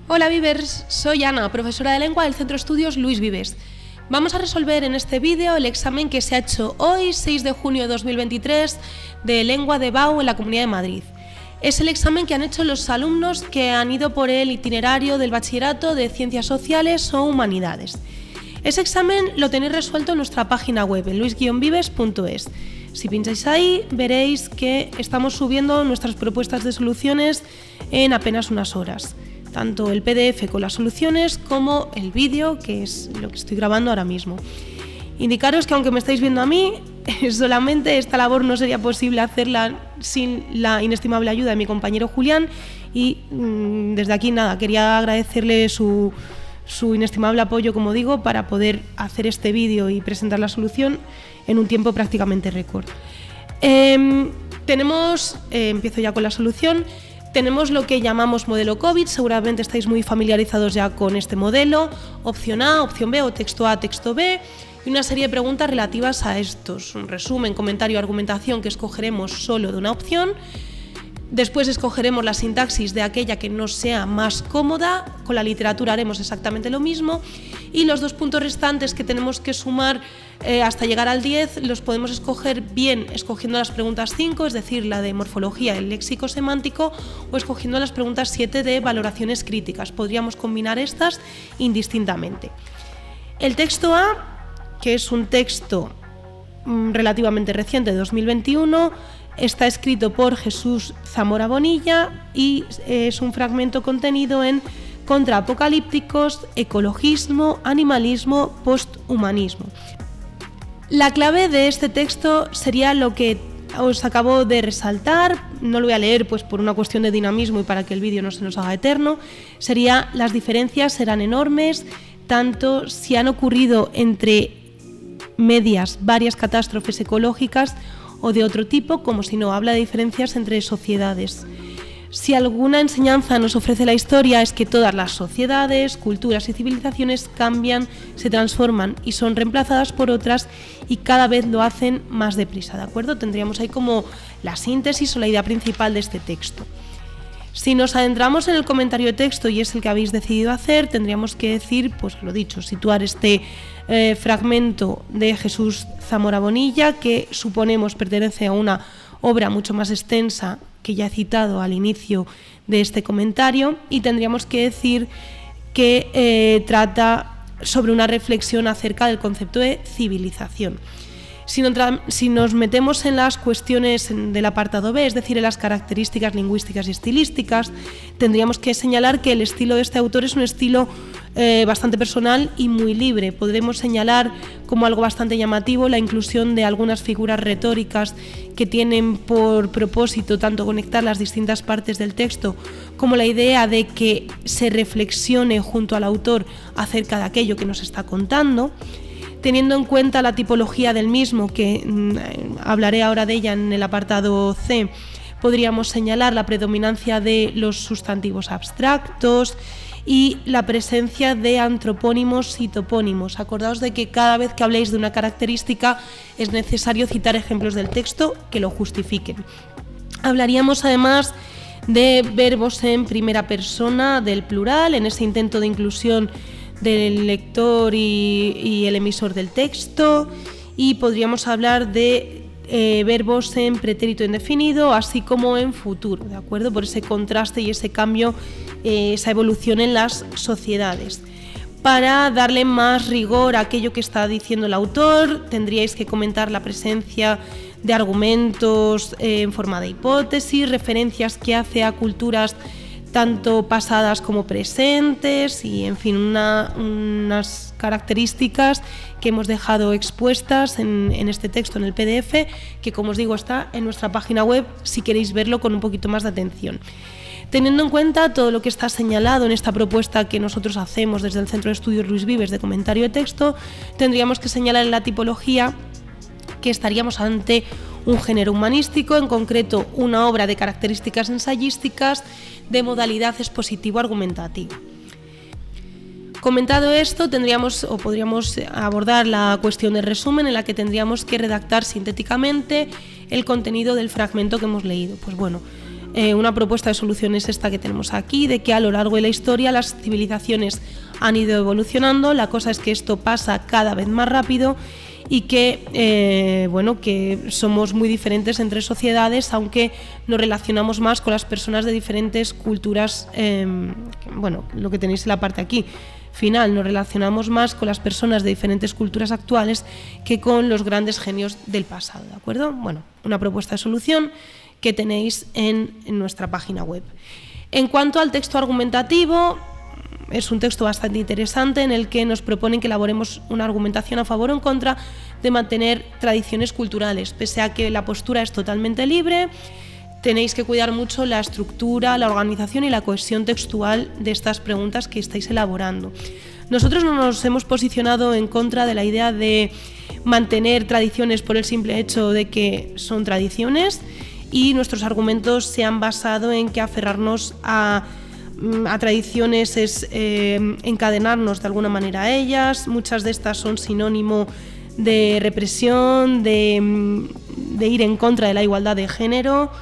Hola Vivers, soy Ana, profesora de lengua del Centro de Estudios Luis Vives. Vamos a resolver en este vídeo el examen que se ha hecho hoy, 6 de junio de 2023, de Lengua de BAU en la Comunidad de Madrid. Es el examen que han hecho los alumnos que han ido por el itinerario del bachillerato de Ciencias Sociales o Humanidades. Ese examen lo tenéis resuelto en nuestra página web, en luis-vives.es. Si pincháis ahí, veréis que estamos subiendo nuestras propuestas de soluciones en apenas unas horas. Tanto el PDF con las soluciones como el vídeo, que es lo que estoy grabando ahora mismo. Indicaros que aunque me estáis viendo a mí, solamente esta labor no sería posible hacerla sin la inestimable ayuda de mi compañero Julián y desde aquí quería agradecerle su inestimable apoyo, como digo, para poder hacer este vídeo y presentar la solución en un tiempo prácticamente récord. Empiezo ya con la solución. Tenemos lo que llamamos modelo COVID, seguramente estáis muy familiarizados ya con este modelo, opción A, opción B o texto A, texto B, y una serie de preguntas relativas a estos, un resumen, comentario, argumentación que escogeremos solo de una opción. Después escogeremos la sintaxis de aquella que nos sea más cómoda, con la literatura haremos exactamente lo mismo y los dos puntos restantes que tenemos que sumar hasta llegar al 10 los podemos escoger bien escogiendo las preguntas 5, es decir, la de morfología, el léxico semántico, o escogiendo las preguntas 7 de valoraciones críticas. Podríamos combinar estas indistintamente. El texto A, que es un texto relativamente reciente de 2021, está escrito por Jesús Zamora Bonilla y es un fragmento contenido en Contraapocalípticos, Ecologismo, Animalismo, Posthumanismo. La clave de este texto sería lo que os acabo de resaltar, no lo voy a leer pues por una cuestión de dinamismo y para que el vídeo no se nos haga eterno, sería las diferencias serán enormes, tanto si han ocurrido entre medias varias catástrofes ecológicas o de otro tipo, como si no, habla de diferencias entre sociedades. Si alguna enseñanza nos ofrece la historia es que todas las sociedades, culturas y civilizaciones cambian, se transforman y son reemplazadas por otras y cada vez lo hacen más deprisa, ¿de acuerdo? Tendríamos ahí como la síntesis o la idea principal de este texto. Si nos adentramos en el comentario de texto y es el que habéis decidido hacer, tendríamos que decir, pues lo dicho, situar este fragmento de Jesús Zamora Bonilla, que suponemos pertenece a una obra mucho más extensa que ya he citado al inicio de este comentario, y tendríamos que decir que trata sobre una reflexión acerca del concepto de civilización. Si nos metemos en las cuestiones del apartado B, es decir, en las características lingüísticas y estilísticas, tendríamos que señalar que el estilo de este autor es un estilo bastante personal y muy libre. Podremos señalar como algo bastante llamativo la inclusión de algunas figuras retóricas que tienen por propósito tanto conectar las distintas partes del texto como la idea de que se reflexione junto al autor acerca de aquello que nos está contando. Teniendo en cuenta la tipología del mismo, que hablaré ahora de ella en el apartado C, podríamos señalar la predominancia de los sustantivos abstractos y la presencia de antropónimos y topónimos. Acordaos de que cada vez que habléis de una característica es necesario citar ejemplos del texto que lo justifiquen. Hablaríamos además de verbos en primera persona del plural, en ese intento de inclusión del lector y el emisor del texto, y podríamos hablar de verbos en pretérito indefinido, así como en futuro, ¿de acuerdo? Por ese contraste y ese cambio, esa evolución en las sociedades. Para darle más rigor a aquello que está diciendo el autor, tendríais que comentar la presencia de argumentos en forma de hipótesis, referencias que hace a culturas tanto pasadas como presentes y, en fin, unas características que hemos dejado expuestas en este texto, en el PDF, que, como os digo, está en nuestra página web si queréis verlo con un poquito más de atención. Teniendo en cuenta todo lo que está señalado en esta propuesta que nosotros hacemos desde el Centro de Estudios Luis Vives de comentario de texto, tendríamos que señalar en la tipología que estaríamos ante un género humanístico, en concreto una obra de características ensayísticas de modalidad expositivo-argumentativa. Comentado esto, podríamos abordar la cuestión del resumen, en la que tendríamos que redactar sintéticamente el contenido del fragmento que hemos leído. Pues bueno, Una propuesta de solución es esta que tenemos aquí, de que a lo largo de la historia las civilizaciones han ido evolucionando, la cosa es que esto pasa cada vez más rápido y que, que somos muy diferentes entre sociedades, aunque nos relacionamos más con las personas de diferentes culturas, lo que tenéis en la parte aquí final, nos relacionamos más con las personas de diferentes culturas actuales que con los grandes genios del pasado, ¿de acuerdo? Bueno, una propuesta de solución que tenéis en nuestra página web. En cuanto al texto argumentativo, es un texto bastante interesante en el que nos proponen que elaboremos una argumentación a favor o en contra de mantener tradiciones culturales. Pese a que la postura es totalmente libre, tenéis que cuidar mucho la estructura, la organización y la cohesión textual de estas preguntas que estáis elaborando. Nosotros no nos hemos posicionado en contra de la idea de mantener tradiciones por el simple hecho de que son tradiciones, y nuestros argumentos se han basado en que aferrarnos a tradiciones es encadenarnos de alguna manera a ellas. Muchas de estas son sinónimo de represión, de ir en contra de la igualdad de género,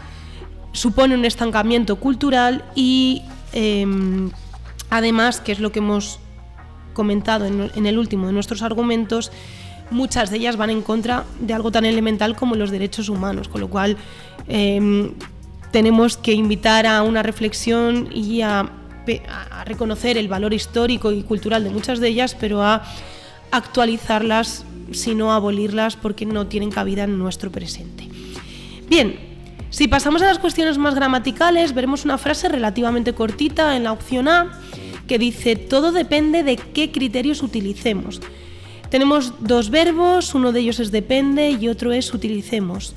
supone un estancamiento cultural y además, que es lo que hemos comentado en el último de nuestros argumentos, muchas de ellas van en contra de algo tan elemental como los derechos humanos, con lo cual tenemos que invitar a una reflexión y a reconocer el valor histórico y cultural de muchas de ellas, pero a actualizarlas, sino a abolirlas, porque no tienen cabida en nuestro presente. Bien, si pasamos a las cuestiones más gramaticales, veremos una frase relativamente cortita en la opción A que dice: todo depende de qué criterios utilicemos. Tenemos dos verbos, uno de ellos es depende y otro es utilicemos.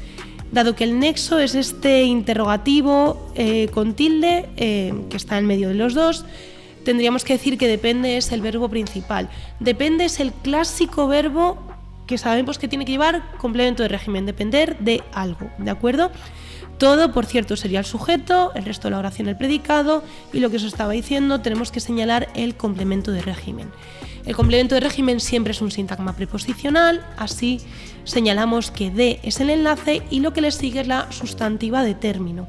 Dado que el nexo es este interrogativo con tilde, que está en medio de los dos, tendríamos que decir que depende es el verbo principal. Depende es el clásico verbo que sabemos que tiene que llevar complemento de régimen, depender de algo, ¿de acuerdo? Todo, por cierto, sería el sujeto, el resto de la oración el predicado, y lo que os estaba diciendo, tenemos que señalar el complemento de régimen. El complemento de régimen siempre es un sintagma preposicional, así señalamos que de es el enlace y lo que le sigue es la sustantiva de término.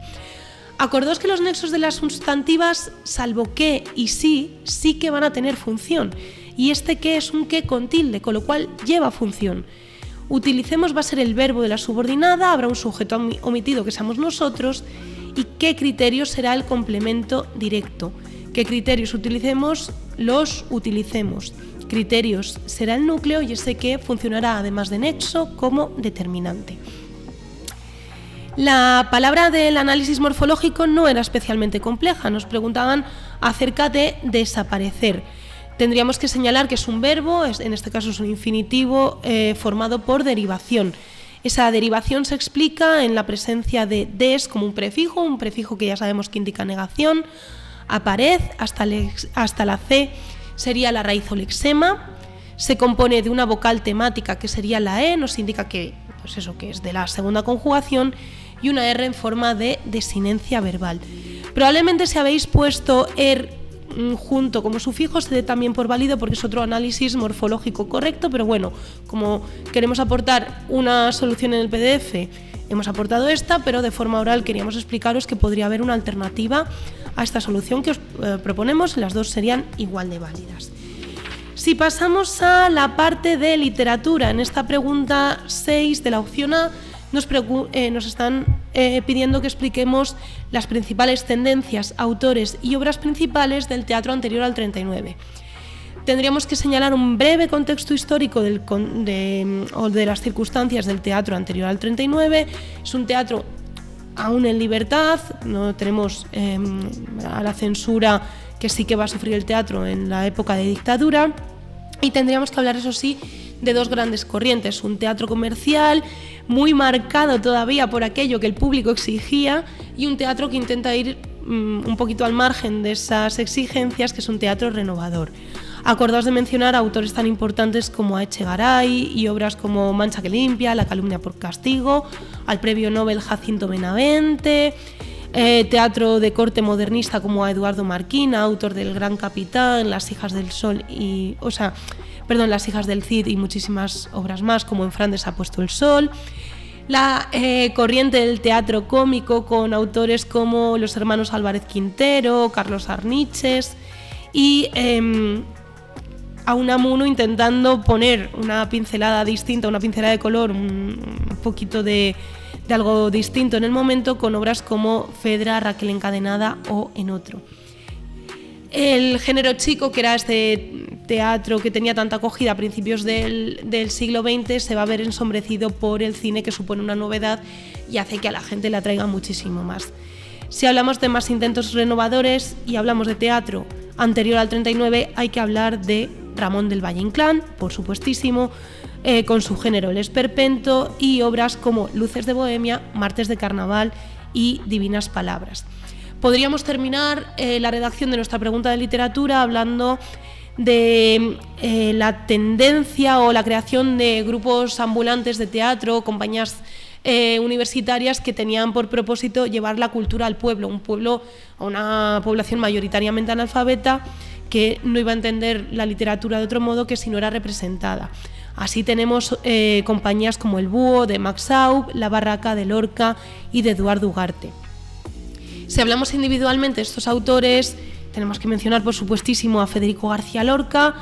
Acordaos que los nexos de las sustantivas, salvo que y sí que van a tener función, y este que es un que con tilde, con lo cual lleva función. Utilicemos va a ser el verbo de la subordinada, habrá un sujeto omitido que seamos nosotros, y qué criterio será el complemento directo. ¿Qué criterios utilicemos? Los utilicemos. Criterios será el núcleo y ese que funcionará además de nexo como determinante. La palabra del análisis morfológico no era especialmente compleja, nos preguntaban acerca de desaparecer. Tendríamos que señalar que es un verbo, en este caso es un infinitivo formado por derivación. Esa derivación se explica en la presencia de des como un prefijo que ya sabemos que indica negación. Aparez, hasta la C sería la raíz o lexema, se compone de una vocal temática que sería la E, nos indica que, que es de la segunda conjugación, y una R en forma de desinencia verbal. Probablemente si habéis puesto junto como sufijo se dé también por válido porque es otro análisis morfológico correcto, pero bueno, como queremos aportar una solución en el PDF, hemos aportado esta, pero de forma oral queríamos explicaros que podría haber una alternativa a esta solución que os proponemos, las dos serían igual de válidas. Si pasamos a la parte de literatura, en esta pregunta 6 de la opción A nos están pidiendo que expliquemos las principales tendencias, autores y obras principales del teatro anterior al 39. Tendríamos que señalar un breve contexto histórico de las circunstancias del teatro anterior al 39. Es un teatro aún en libertad, no tenemos a la censura que sí que va a sufrir el teatro en la época de dictadura, y tendríamos que hablar, eso sí, de dos grandes corrientes: un teatro comercial muy marcado todavía por aquello que el público exigía, y un teatro que intenta ir un poquito al margen de esas exigencias, que es un teatro renovador. Acordaos de mencionar a autores tan importantes como a Echegaray y obras como Mancha que limpia, La calumnia por castigo, al premio Nobel Jacinto Benavente, teatro de corte modernista como a Eduardo Marquina, autor del Gran Capitán, Las hijas del Sol Las hijas del Cid y muchísimas obras más, como En Flandes ha puesto el sol. La corriente del teatro cómico, con autores como los hermanos Álvarez Quintero, Carlos Arniches y a Unamuno, intentando poner una pincelada distinta, una pincelada de color, un poquito de algo distinto en el momento, con obras como Fedra, Raquel encadenada o En otro. El género chico, que era este teatro que tenía tanta acogida a principios del siglo XX, se va a ver ensombrecido por el cine, que supone una novedad y hace que a la gente le atraiga muchísimo más. Si hablamos de más intentos renovadores y hablamos de teatro anterior al 39, hay que hablar de Ramón del Valle Inclán, por supuestísimo, con su género El Esperpento, y obras como Luces de Bohemia, Martes de Carnaval y Divinas Palabras. Podríamos terminar la redacción de nuestra pregunta de literatura hablando de la tendencia o la creación de grupos ambulantes de teatro, compañías universitarias que tenían por propósito llevar la cultura al pueblo, un pueblo a una población mayoritariamente analfabeta que no iba a entender la literatura de otro modo que si no era representada. Así tenemos compañías como El Búho, de Max Aub, La Barraca, de Lorca y de Eduardo Ugarte. Si hablamos individualmente de estos autores, tenemos que mencionar por supuestísimo a Federico García Lorca,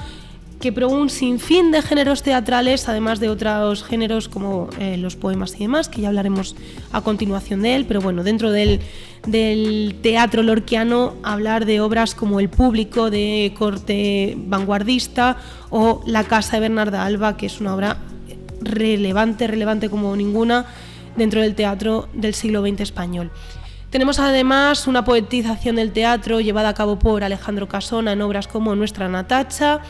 que probó un sinfín de géneros teatrales, además de otros géneros como los poemas y demás, que ya hablaremos a continuación de él, pero bueno, dentro del teatro lorquiano, hablar de obras como El Público, de corte vanguardista, o La Casa de Bernarda Alba, que es una obra relevante como ninguna dentro del teatro del siglo XX español. Tenemos además una poetización del teatro llevada a cabo por Alejandro Casona en obras como Nuestra Natacha,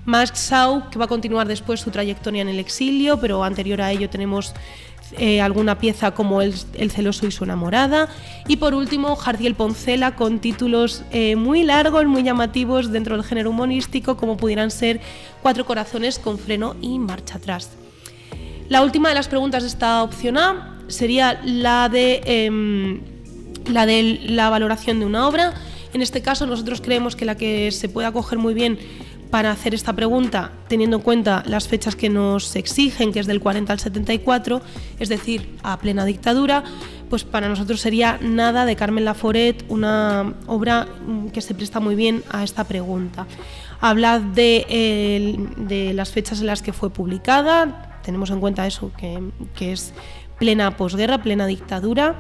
Max Aub, que va a continuar después su trayectoria en el exilio, pero anterior a ello tenemos alguna pieza como El celoso y su enamorada, y por último Jardiel Poncela, con títulos muy largos, muy llamativos dentro del género humorístico, como pudieran ser Cuatro corazones con freno y marcha atrás. La última de las preguntas de esta opción A sería la de la valoración de una obra. En este caso nosotros creemos que la que se puede acoger muy bien para hacer esta pregunta, teniendo en cuenta las fechas que nos exigen, que es del 40 al 74, es decir, a plena dictadura, pues para nosotros sería Nada, de Carmen Laforet, una obra que se presta muy bien a esta pregunta. Habla de las fechas en las que fue publicada, tenemos en cuenta eso, que es plena posguerra, plena dictadura.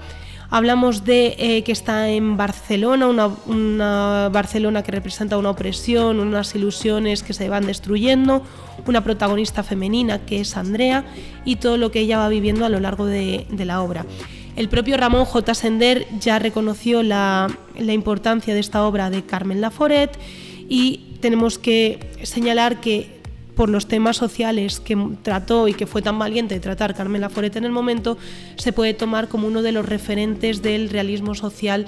Hablamos de que está en Barcelona, una Barcelona que representa una opresión, unas ilusiones que se van destruyendo, una protagonista femenina que es Andrea y todo lo que ella va viviendo a lo largo de la obra. El propio Ramón J. Sender ya reconoció la importancia de esta obra de Carmen Laforet, y tenemos que señalar que por los temas sociales que trató y que fue tan valiente de tratar Carmen Laforet en el momento, se puede tomar como uno de los referentes del realismo social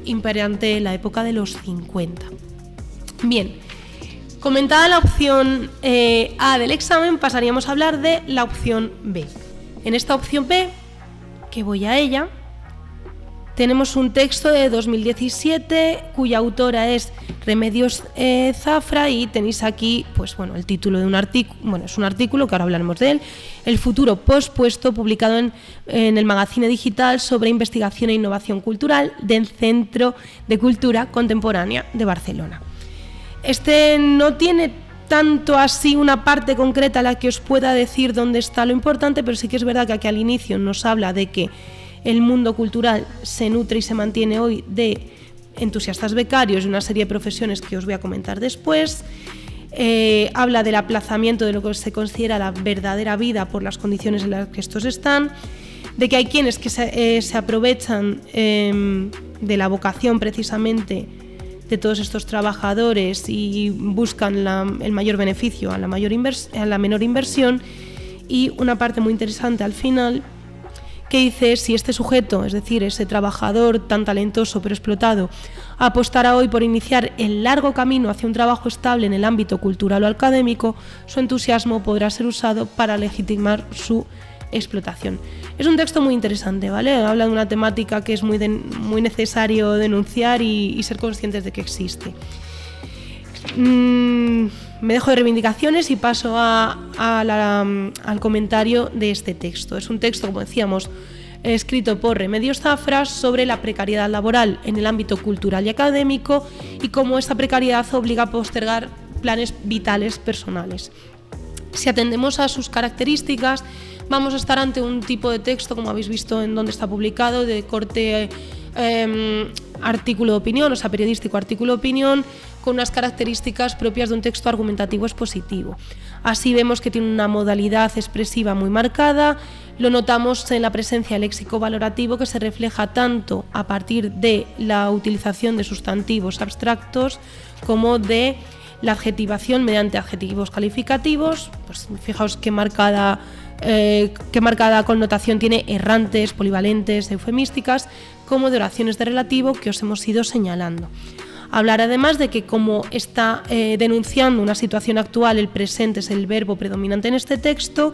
imperante en la época de los 50. Bien, comentada la opción A del examen, pasaríamos a hablar de la opción B. En esta opción B, que voy a ella, tenemos un texto de 2017 cuya autora es Remedios Zafra, y tenéis aquí pues, bueno, el título de un artículo, es un artículo que ahora hablaremos de él, El futuro pospuesto, publicado en el Magazine Digital sobre investigación e innovación cultural del Centro de Cultura Contemporánea de Barcelona. Este no tiene tanto así una parte concreta a la que os pueda decir dónde está lo importante, pero sí que es verdad que aquí al inicio nos habla de que el mundo cultural se nutre y se mantiene hoy de entusiastas becarios y una serie de profesiones que os voy a comentar después. Habla del aplazamiento de lo que se considera la verdadera vida por las condiciones en las que estos están, de que hay quienes que se aprovechan de la vocación precisamente de todos estos trabajadores y buscan el mayor beneficio a la menor inversión, y una parte muy interesante al final que dice: si este sujeto, es decir, ese trabajador tan talentoso pero explotado, apostara hoy por iniciar el largo camino hacia un trabajo estable en el ámbito cultural o académico, su entusiasmo podrá ser usado para legitimar su explotación. Es un texto muy interesante, ¿vale? Habla de una temática que es muy necesario denunciar y ser conscientes de que existe. me dejo de reivindicaciones y paso al comentario de este texto. Es un texto, como decíamos, escrito por Remedios Zafras sobre la precariedad laboral en el ámbito cultural y académico y cómo esta precariedad obliga a postergar planes vitales personales. Si atendemos a sus características, vamos a estar ante un tipo de texto, como habéis visto en donde está publicado, de corte artículo de opinión, o sea, periodístico artículo de opinión, con unas características propias de un texto argumentativo expositivo. Así vemos que tiene una modalidad expresiva muy marcada, lo notamos en la presencia del léxico valorativo, que se refleja tanto a partir de la utilización de sustantivos abstractos como de la adjetivación mediante adjetivos calificativos. Pues fijaos qué marcada connotación tiene errantes, polivalentes, eufemísticas, como de oraciones de relativo que os hemos ido señalando. Hablar además de que, como está denunciando una situación actual, el presente es el verbo predominante en este texto,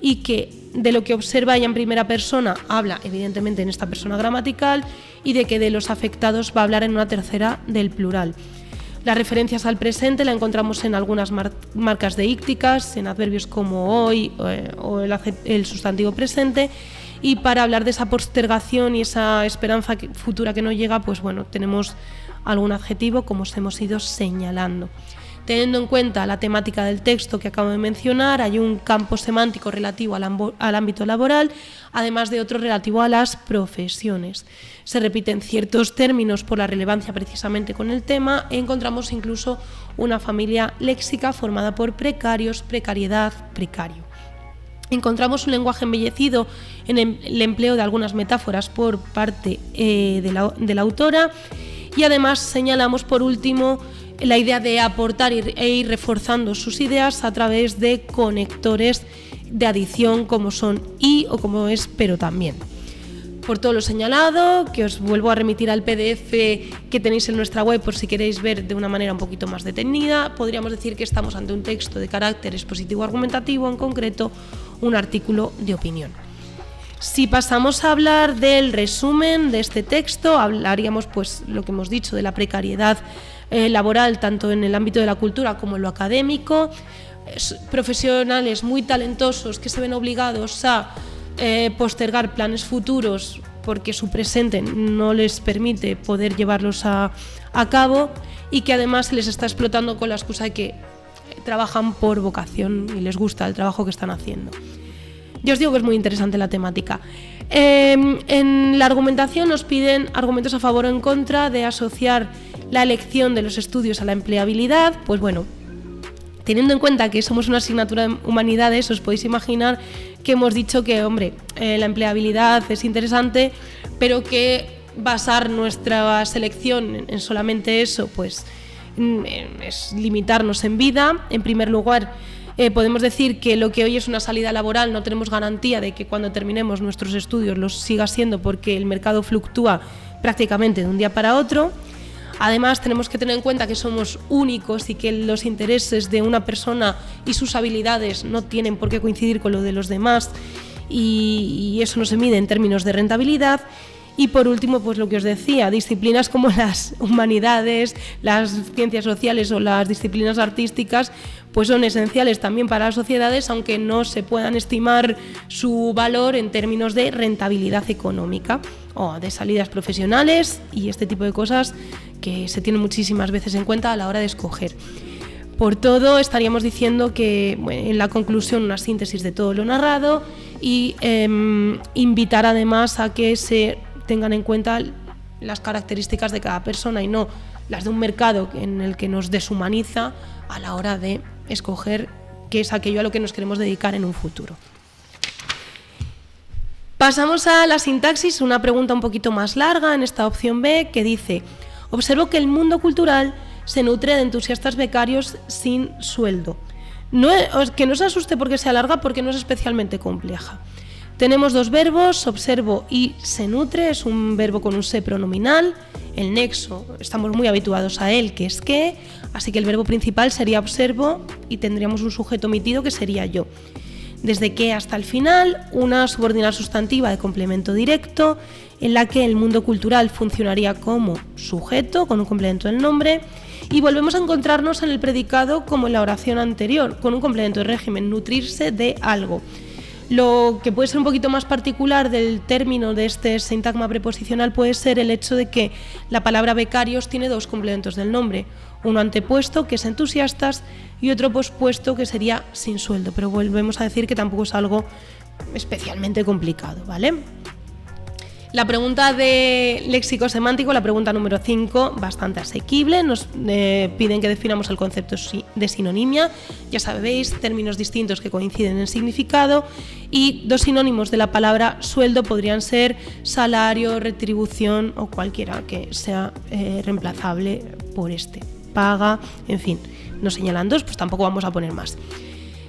y que de lo que observa ella en primera persona habla evidentemente en esta persona gramatical, y de que de los afectados va a hablar en una tercera del plural. Las referencias al presente la encontramos en algunas marcas deícticas, en adverbios como hoy o el sustantivo presente, y para hablar de esa postergación y esa esperanza futura que no llega, pues bueno, tenemos algún adjetivo como os hemos ido señalando. Teniendo en cuenta la temática del texto que acabo de mencionar, hay un campo semántico relativo al ámbito laboral, además de otro relativo a las profesiones. Se repiten ciertos términos por la relevancia precisamente con el tema, e encontramos incluso una familia léxica formada por precarios, precariedad, precario. Encontramos un lenguaje embellecido en el empleo de algunas metáforas por parte de la autora, y además señalamos por último la idea de aportar e ir reforzando sus ideas a través de conectores de adición como son y o como es pero también. Por todo lo señalado, que os vuelvo a remitir al PDF que tenéis en nuestra web por si queréis ver de una manera un poquito más detenida, podríamos decir que estamos ante un texto de carácter expositivo argumentativo, en concreto un artículo de opinión. Si pasamos a hablar del resumen de este texto, hablaríamos, pues, lo que hemos dicho, de la precariedad laboral tanto en el ámbito de la cultura como en lo académico, profesionales muy talentosos que se ven obligados a postergar planes futuros porque su presente no les permite poder llevarlos a cabo, y que además se les está explotando con la excusa de que trabajan por vocación y les gusta el trabajo que están haciendo. Yo os digo que es muy interesante la temática. En la argumentación nos piden argumentos a favor o en contra de asociar la elección de los estudios a la empleabilidad. Pues bueno, teniendo en cuenta que somos una asignatura de humanidades, os podéis imaginar que hemos dicho que, hombre, la empleabilidad es interesante, pero que basar nuestra selección en solamente eso, pues es limitarnos en vida. En primer lugar, podemos decir que lo que hoy es una salida laboral no tenemos garantía de que cuando terminemos nuestros estudios los siga siendo, porque el mercado fluctúa prácticamente de un día para otro. Además, tenemos que tener en cuenta que somos únicos y que los intereses de una persona y sus habilidades no tienen por qué coincidir con lo de los demás, y eso no se mide en términos de rentabilidad. Y por último, pues lo que os decía, disciplinas como las humanidades, las ciencias sociales o las disciplinas artísticas, pues son esenciales también para las sociedades, aunque no se puedan estimar su valor en términos de rentabilidad económica o de salidas profesionales y este tipo de cosas que se tienen muchísimas veces en cuenta a la hora de escoger. Por todo, estaríamos diciendo que, bueno, en la conclusión, una síntesis de todo lo narrado, y invitar además a que se tengan en cuenta las características de cada persona y no las de un mercado en el que nos deshumaniza a la hora de escoger qué es aquello a lo que nos queremos dedicar en un futuro. Pasamos a la sintaxis, una pregunta un poquito más larga en esta opción B, que dice: observo que el mundo cultural se nutre de entusiastas becarios sin sueldo. Que no se asuste porque sea larga, porque no es especialmente compleja. Tenemos dos verbos, observo y se nutre, es un verbo con un se pronominal. El nexo, estamos muy habituados a él, que es que, así que el verbo principal sería observo y tendríamos un sujeto omitido que sería yo. Desde que hasta el final, una subordinal sustantiva de complemento directo, en la que el mundo cultural funcionaría como sujeto, con un complemento del nombre, Y volvemos a encontrarnos en el predicado como en la oración anterior, con un complemento de régimen, nutrirse de algo. Lo que puede ser un poquito más particular del término de este sintagma preposicional puede ser el hecho de que la palabra becarios tiene dos complementos del nombre, uno antepuesto, que es entusiastas, y otro pospuesto, que sería sin sueldo, pero volvemos a decir que tampoco es algo especialmente complicado, ¿vale? La pregunta de léxico semántico, la pregunta número 5, bastante asequible. Nos piden que definamos el concepto de sinonimia. Ya sabéis, términos distintos que coinciden en significado, y dos sinónimos de la palabra sueldo podrían ser salario, retribución o cualquiera que sea reemplazable por este. Paga, en fin, nos señalan dos, pues tampoco vamos a poner más.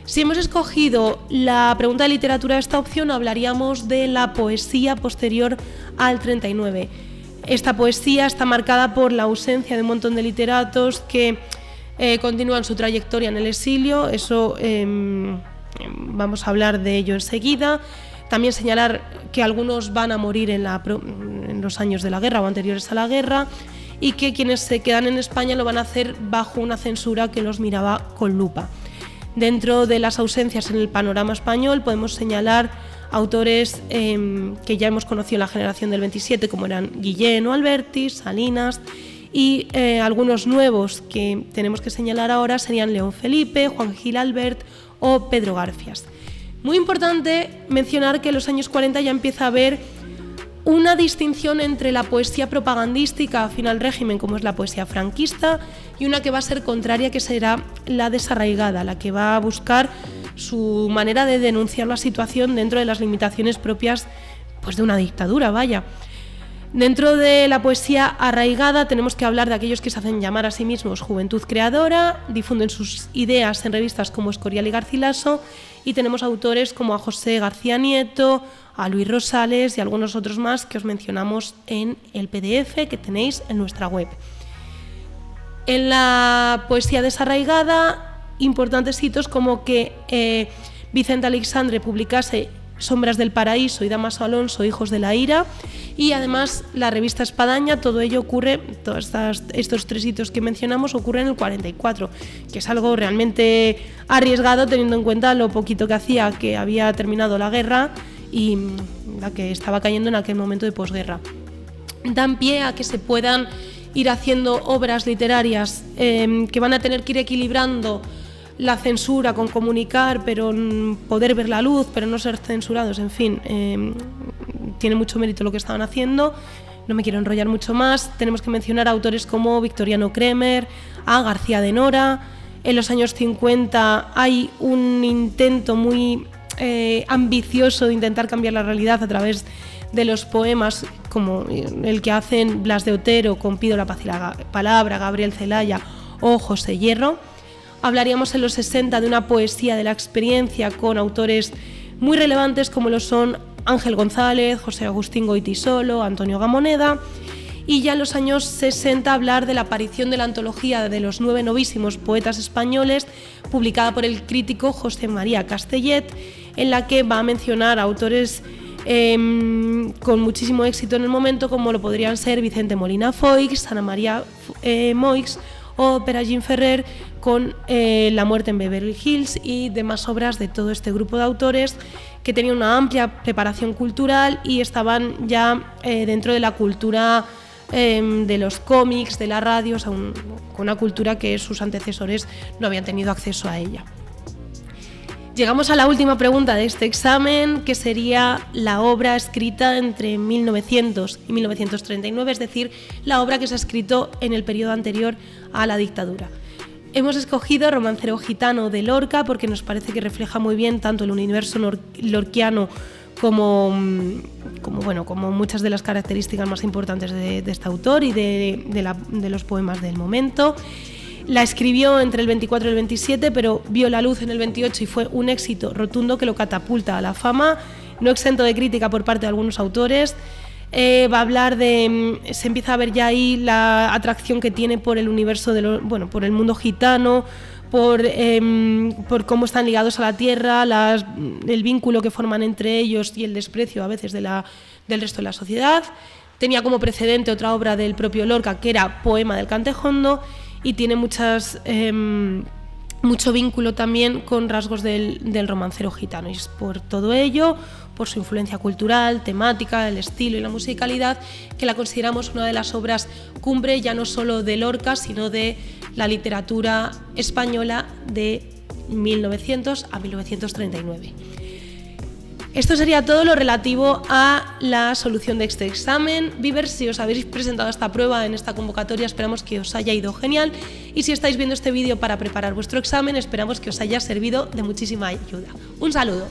Si hemos escogido la pregunta de literatura de esta opción, hablaríamos de la poesía posterior al 39. Esta poesía está marcada por la ausencia de un montón de literatos que continúan su trayectoria en el exilio. Eso vamos a hablar de ello enseguida. También señalar que algunos van a morir en los años de la guerra o anteriores a la guerra, y que quienes se quedan en España lo van a hacer bajo una censura que los miraba con lupa. Dentro de las ausencias en el panorama español podemos señalar autores que ya hemos conocido en la generación del 27, como eran Guillén o Alberti, Salinas, y algunos nuevos que tenemos que señalar ahora serían León Felipe, Juan Gil Albert o Pedro Garfias. Muy importante mencionar que en los años 40 ya empieza a haber una distinción entre la poesía propagandística afín al régimen, como es la poesía franquista, y una que va a ser contraria, que será la desarraigada, la que va a buscar su manera de denunciar la situación dentro de las limitaciones propias, pues, de una dictadura, vaya. Dentro de la poesía arraigada tenemos que hablar de aquellos que se hacen llamar a sí mismos juventud creadora, difunden sus ideas en revistas como Escorial y Garcilaso, y tenemos autores como a José García Nieto, a Luis Rosales y algunos otros más que os mencionamos en el PDF que tenéis en nuestra web. En la poesía desarraigada, importantes hitos como que Vicente Aleixandre publicase Sombras del Paraíso y Damaso Alonso, Hijos de la Ira, y además la revista Espadaña. Todo ello ocurre, todos estos tres hitos que mencionamos ocurren en el 44, que es algo realmente arriesgado teniendo en cuenta lo poquito que hacía, que había terminado la guerra y la que estaba cayendo en aquel momento de posguerra. Dan pie a que se puedan ir haciendo obras literarias que van a tener que ir equilibrando la censura con comunicar, pero poder ver la luz, pero no ser censurados, en fin, tiene mucho mérito lo que estaban haciendo. No me quiero enrollar mucho más. Tenemos que mencionar a autores como Victoriano Kremer, a García de Nora. En los años 50 hay un intento muy ambicioso de intentar cambiar la realidad a través de los poemas, como el que hacen Blas de Otero con Pido la paz y la palabra, Gabriel Celaya o José Hierro. Hablaríamos en los 60 de una poesía de la experiencia con autores muy relevantes como lo son Ángel González, José Agustín Goytisolo, Antonio Gamoneda, y ya en los años 60 hablar de la aparición de la antología de los 9 novísimos poetas españoles, publicada por el crítico José María Castellet, en la que va a mencionar a autores con muchísimo éxito en el momento, como lo podrían ser Vicente Molina Foix, Ana María Moix o Peragín Ferrer, con La muerte en Beverly Hills y demás obras de todo este grupo de autores que tenían una amplia preparación cultural y estaban ya dentro de la cultura de los cómics, de la radio, o sea, con una cultura que sus antecesores no habían tenido acceso a ella. Llegamos a la última pregunta de este examen, que sería la obra escrita entre 1900 y 1939, es decir, la obra que se ha escrito en el periodo anterior a la dictadura. Hemos escogido Romancero gitano de Lorca porque nos parece que refleja muy bien tanto el universo lorquiano como muchas de las características más importantes de este autor y de los poemas del momento. La escribió entre el 24 y el 27, pero vio la luz en el 28 y fue un éxito rotundo que lo catapulta a la fama, no exento de crítica por parte de algunos autores. Va a hablar se empieza a ver ya ahí la atracción que tiene por el universo por el mundo gitano, por cómo están ligados a la tierra, el vínculo que forman entre ellos y el desprecio a veces del resto de la sociedad. Tenía como precedente otra obra del propio Lorca, que era Poema del Cantejondo, y tiene mucho vínculo también con rasgos del romancero gitano. Y es por todo ello, por su influencia cultural, temática, el estilo y la musicalidad, que la consideramos una de las obras cumbre ya no solo de Lorca, sino de la literatura española de 1900 a 1939. Esto sería todo lo relativo a la solución de este examen. Vivers, si os habéis presentado esta prueba en esta convocatoria, esperamos que os haya ido genial, y si estáis viendo este vídeo para preparar vuestro examen, esperamos que os haya servido de muchísima ayuda. Un saludo.